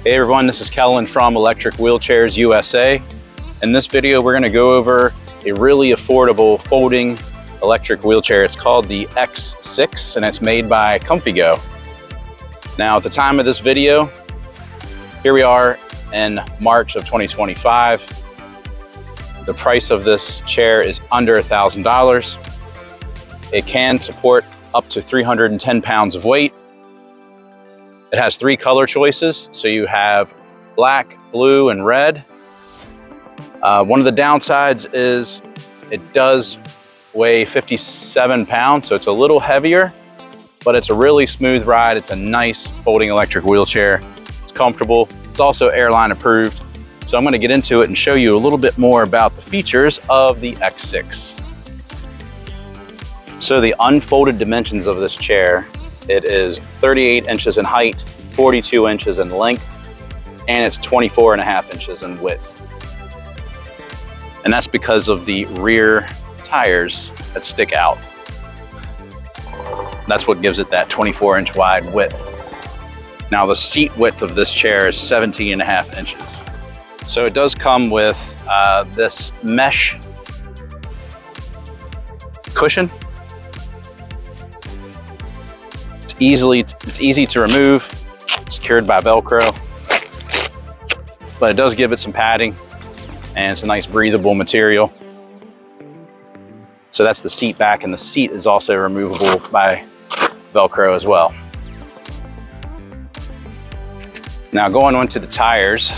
Hey everyone, this is Kellen from Electric Wheelchairs USA. In this video, we're going to go over a really affordable folding electric wheelchair. It's called the X-6 and it's made by ComfyGo. Now at the time of this video, here we are in March of 2025. The price of this chair is under $1,000. It can support up to 310 pounds of weight. It has 3 color choices. So you have black, blue, and red. One of the downsides is it does weigh 57 pounds, so it's a little heavier, but it's a really smooth ride. It's a nice folding electric wheelchair. It's comfortable. It's also airline approved. So I'm going to get into it and show you a little bit more about the features of the X-6. So the unfolded dimensions of this chair, it is 38 inches in height, 42 inches in length, and it's 24.5 inches in width. And that's because of the rear tires that stick out. That's what gives it that 24-inch wide width. Now the seat width of this chair is 17.5 inches. So it does come with this mesh cushion. It's easy to remove, secured by Velcro, but it does give it some padding and it's a nice breathable material. So that's the seat back, and the seat is also removable by Velcro as well. Now going on to the tires.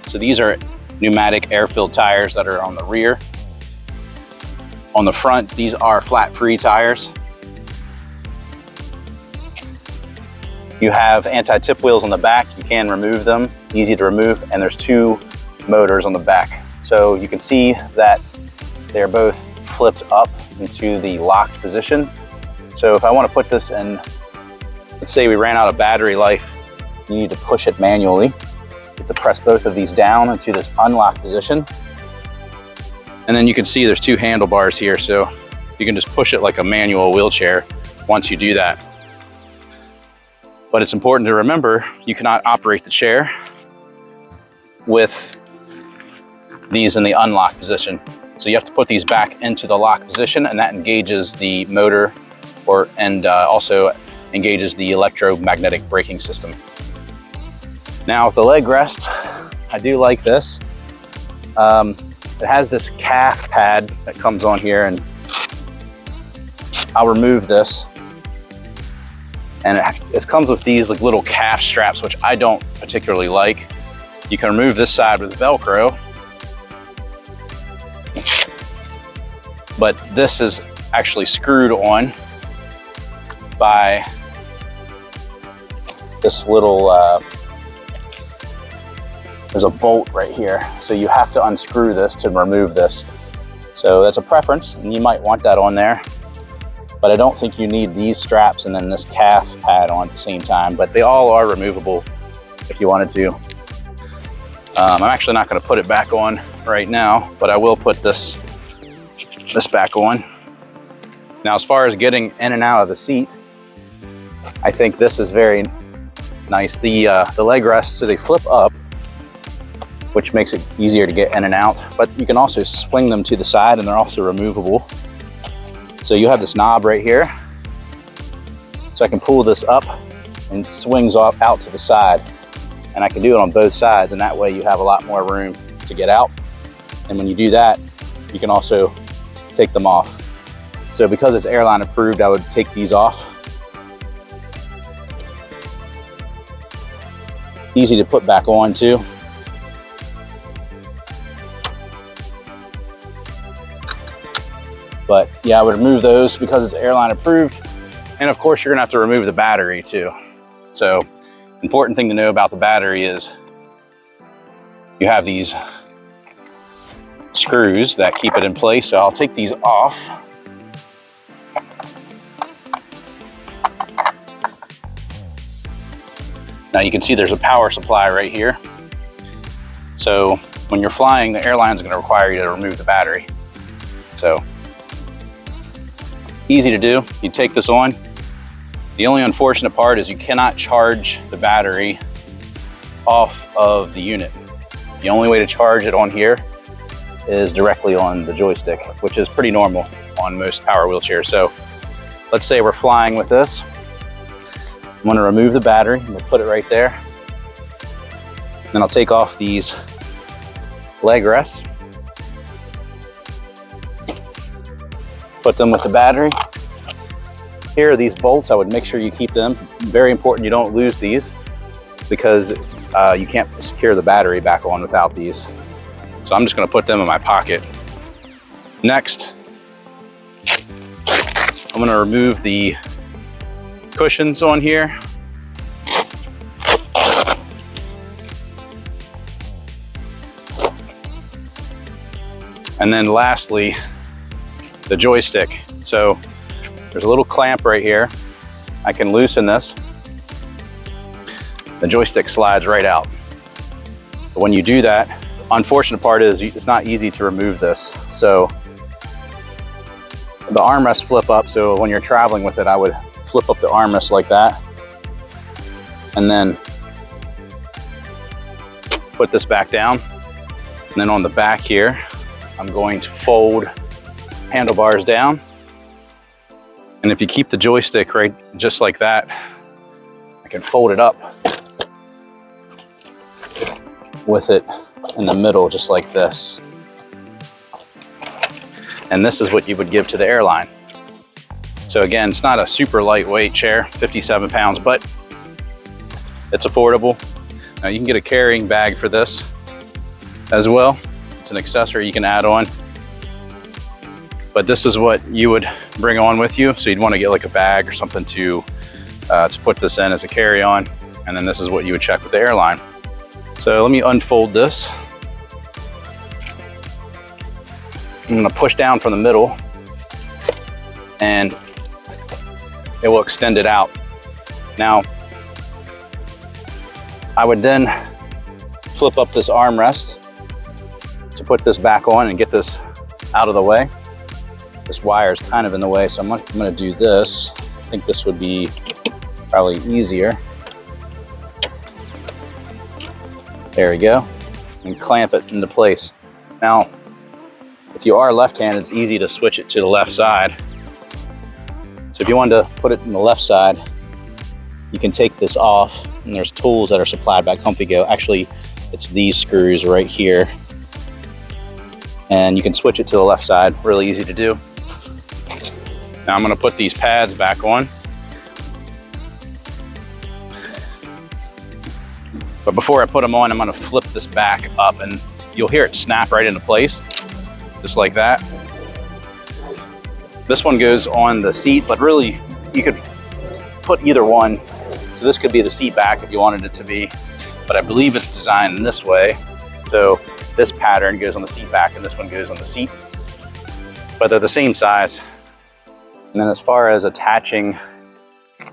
So these are pneumatic air-filled tires that are on the rear. On the front, these are flat-free tires. You have anti-tip wheels on the back. You can remove them, easy to remove, and there's 2 motors on the back. So you can see that they're both flipped up into the locked position. So if I want to put this in, let's say we ran out of battery life, you need to push it manually. You have to press both of these down into this unlocked position. And then you can see there's 2 handlebars here, so you can just push it like a manual wheelchair once you do that. But it's important to remember, you cannot operate the chair with these in the unlocked position. So you have to put these back into the lock position, and that engages the motor and also engages the electromagnetic braking system. Now with the leg rest, I do like this. It has this calf pad that comes on here, and I'll remove this. And it comes with these like little calf straps, which I don't particularly like. You can remove this side with Velcro, but this is actually screwed on by this little, there's a bolt right here. So you have to unscrew this to remove this. So that's a preference, and you might want that on there. But I don't think you need these straps and then this calf pad on at the same time, but they all are removable if you wanted to. I'm actually not going to put it back on right now, but I will put this back on. Now, as far as getting in and out of the seat, I think this is very nice. The leg rests, so they flip up, which makes it easier to get in and out, but you can also swing them to the side and they're also removable. So you have this knob right here. So I can pull this up and it swings off out to the side. And I can do it on both sides, and that way you have a lot more room to get out. And when you do that, you can also take them off. So because it's airline approved, I would take these off. Easy to put back on too. But yeah, I would remove those because it's airline approved. And of course, you're gonna have to remove the battery too. So important thing to know about the battery is you have these screws that keep it in place. So I'll take these off. Now you can see there's a power supply right here. So when you're flying, the airline's gonna require you to remove the battery. So easy to do. You take this on. The only unfortunate part is you cannot charge the battery off of the unit. The only way to charge it on here is directly on the joystick, which is pretty normal on most power wheelchairs. So let's say we're flying with this. I'm going to remove the battery and we'll put it right there. Then I'll take off these leg rests, put them with the battery. Here are these bolts. I would make sure you keep them. Very important you don't lose these, because you can't secure the battery back on without these. So I'm just going to put them in my pocket. Next, I'm going to remove the cushions on here. And then lastly, the joystick. So there's a little clamp right here. I can loosen this. The joystick slides right out. But when you do that, the unfortunate part is it's not easy to remove this. So the armrests flip up. So when you're traveling with it, I would flip up the armrest like that. And then put this back down. And then on the back here, I'm going to fold handlebars down. And if you keep the joystick right just like that, I can fold it up with it in the middle, just like this. And this is what you would give to the airline. So again, it's not a super lightweight chair, 57 pounds, but it's affordable. Now you can get a carrying bag for this as well. It's an accessory you can add on. But this is what you would bring on with you. So you'd want to get like a bag or something to put this in as a carry-on. And then this is what you would check with the airline. So let me unfold this. I'm going to push down from the middle and it will extend it out. Now, I would then flip up this armrest to put this back on and get this out of the way. This wire is kind of in the way, so I'm going to do this. I think this would be probably easier. There we go. And clamp it into place. Now, if you are left-handed, it's easy to switch it to the left side. So if you wanted to put it in the left side, you can take this off, and there's tools that are supplied by ComfyGo. Actually, it's these screws right here. And you can switch it to the left side, really easy to do. Now I'm going to put these pads back on. But before I put them on, I'm going to flip this back up and you'll hear it snap right into place, just like that. This one goes on the seat, but really you could put either one. So this could be the seat back if you wanted it to be, but I believe it's designed in this way. So this pattern goes on the seat back and this one goes on the seat, but they're the same size. And then as far as attaching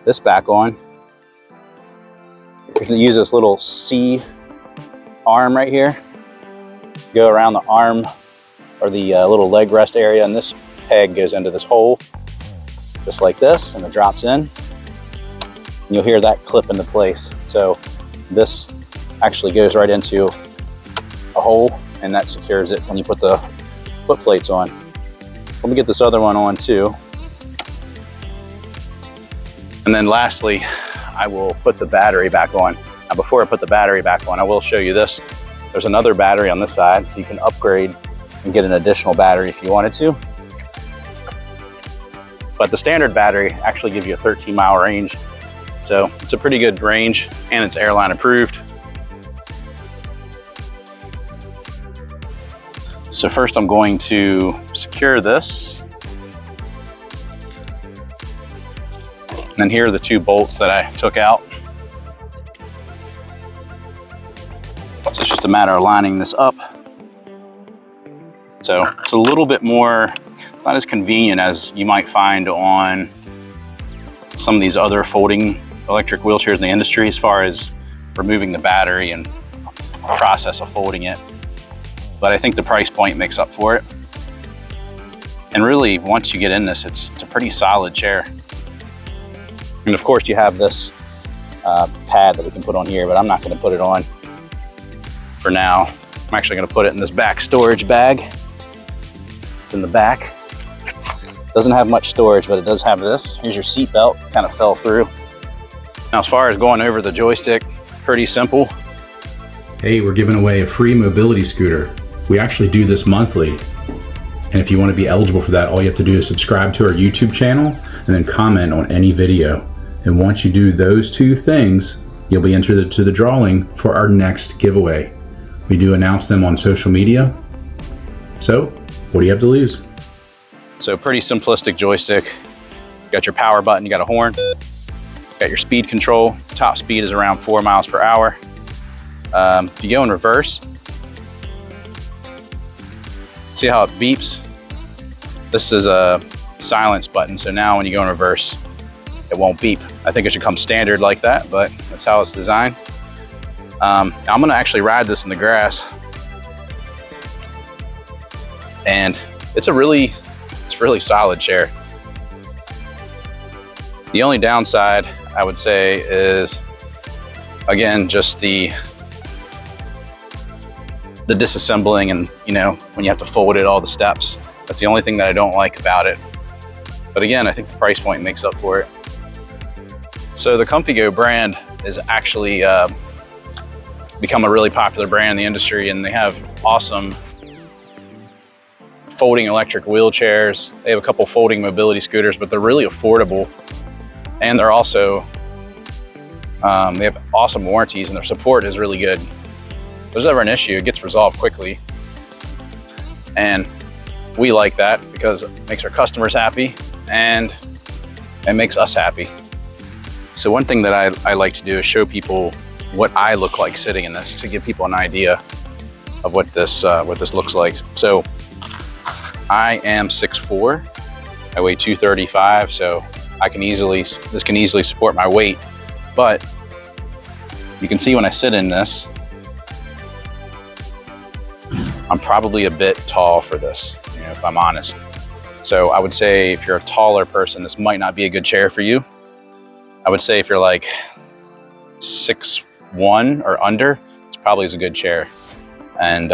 this back on, you can use this little C arm right here. Go around the arm or the little leg rest area, and this peg goes into this hole, just like this, and it drops in. And you'll hear that clip into place. So this actually goes right into a hole, and that secures it when you put the foot plates on. Let me get this other one on too. And then lastly, I will put the battery back on. Now before I put the battery back on, I will show you this. There's another battery on this side, so you can upgrade and get an additional battery if you wanted to. But the standard battery actually gives you a 13-mile range. So it's a pretty good range, and it's airline approved. So first I'm going to secure this. And then here are the two bolts that I took out. So it's just a matter of lining this up. So it's a little bit more, it's not as convenient as you might find on some of these other folding electric wheelchairs in the industry as far as removing the battery and process of folding it. But I think the price point makes up for it. And really, once you get in this, it's a pretty solid chair. And of course you have this pad that we can put on here, but I'm not going to put it on. for now. I'm actually gonna put it in this back storage bag. It's in the back. Doesn't have much storage, but it does have this. Here's your seat belt, kind of fell through. Now, as far as going over the joystick, pretty simple. Hey, we're giving away a free mobility scooter. We actually do this monthly. And if you want to be eligible for that, all you have to do is subscribe to our YouTube channel and then comment on any video. And once you do those two things, you'll be entered to the drawing for our next giveaway. We do announce them on social media. So, what do you have to lose? So pretty simplistic joystick. You got your power button, you got a horn, got your speed control. Top speed is around 4 miles per hour. If you go in reverse, see how it beeps? This is a silence button, so now when you go in reverse, it won't beep. I think it should come standard like that, but that's how it's designed. I'm gonna actually ride this in the grass, and it's really solid chair. The only downside, I would say, is again just the disassembling, and you know, when you have to fold it all the steps. That's the only thing that I don't like about it. But again, I think the price point makes up for it. So the ComfyGo brand is actually become a really popular brand in the industry, and they have awesome folding electric wheelchairs. They have a couple folding mobility scooters, but they're really affordable. And they're also, they have awesome warranties, and their support is really good. If there's ever an issue, it gets resolved quickly. And we like that because it makes our customers happy and it makes us happy. So one thing that I like to do is show people what I look like sitting in this, to give people an idea of what this looks like. So I am 6'4", I weigh 235, so this can easily support my weight. But you can see when I sit in this, I'm probably a bit tall for this, you know, if I'm honest. So I would say if you're a taller person, this might not be a good chair for you. I would say if you're like 6'1" or under, this probably is a good chair. And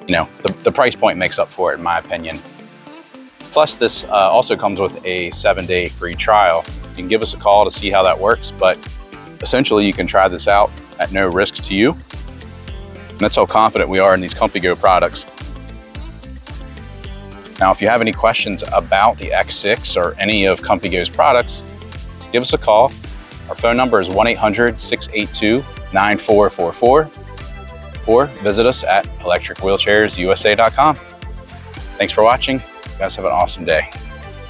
you know, the price point makes up for it, in my opinion. Plus, this also comes with a 7-day free trial. You can give us a call to see how that works, but essentially you can try this out at no risk to you. And that's how confident we are in these ComfyGo products. Now, if you have any questions about the X-6 or any of ComfyGo's products, give us a call. Our phone number is 1-800-682-9444, or visit us at electricwheelchairsusa.com. Thanks for watching. You guys have an awesome day.